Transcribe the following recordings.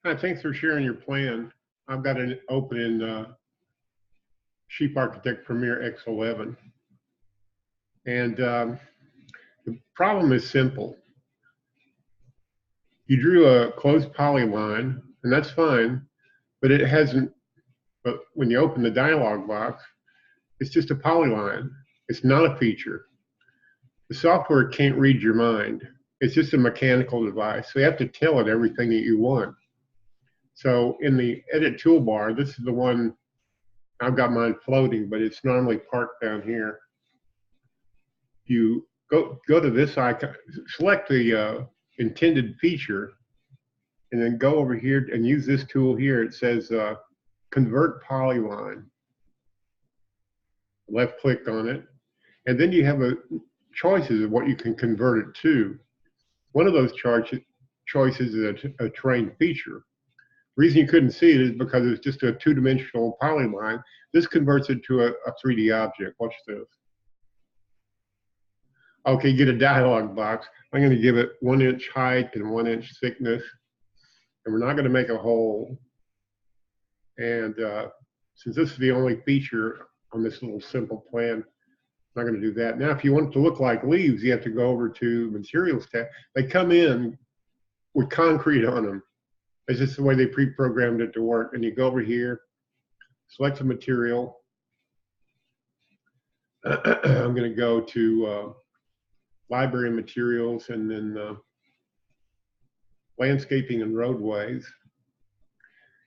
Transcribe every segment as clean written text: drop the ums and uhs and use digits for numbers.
Hi, thanks for sharing your plan. I've got it open in Sheep Architect Premier X11. And the problem is simple. You drew a closed polyline, and that's fine, but it hasn't, but when you open the dialog box, it's just a polyline. It's not a feature. The software can't read your mind. It's just a mechanical device. So you have to tell it everything that you want. So in the edit toolbar, this is the one, I've got mine floating, but it's normally parked down here. You go to this icon, select the intended feature, and then go over here and use this tool here. It says convert polyline. Left click on it, and then you have choices of what you can convert it to. One of those choices is a terrain feature. The reason you couldn't see it is because it's just a two-dimensional polyline. This converts it to a 3D object. Watch this. Okay, you get a dialog box. I'm going to give it 1 inch height and 1 inch thickness, and we're not going to make a hole. And since this is the only feature on this little simple plan, I'm not going to do that. Now, if you want it to look like leaves, you have to go over to Materials tab. They come in with concrete on them. It's just the way they pre-programmed it to work. And you go over here, select a material. I'm going to go to Library Materials, and then Landscaping and Roadways.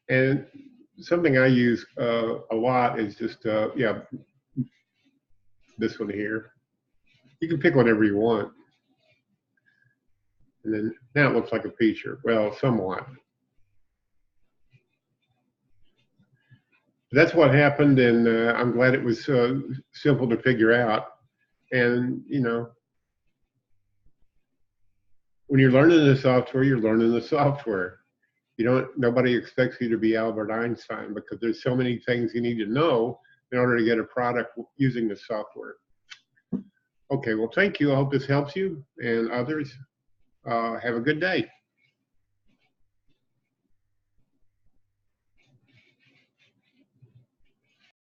And something I use a lot is just, this one here. You can pick whatever you want. And then now it looks like a feature. Well, somewhat. That's what happened, and I'm glad it was simple to figure out. And, you know, when you're learning the software, you're learning the software. Nobody expects you to be Albert Einstein, because there's so many things you need to know in order to get a product using the software. Okay, well, thank you. I hope this helps you and others. Have a good day.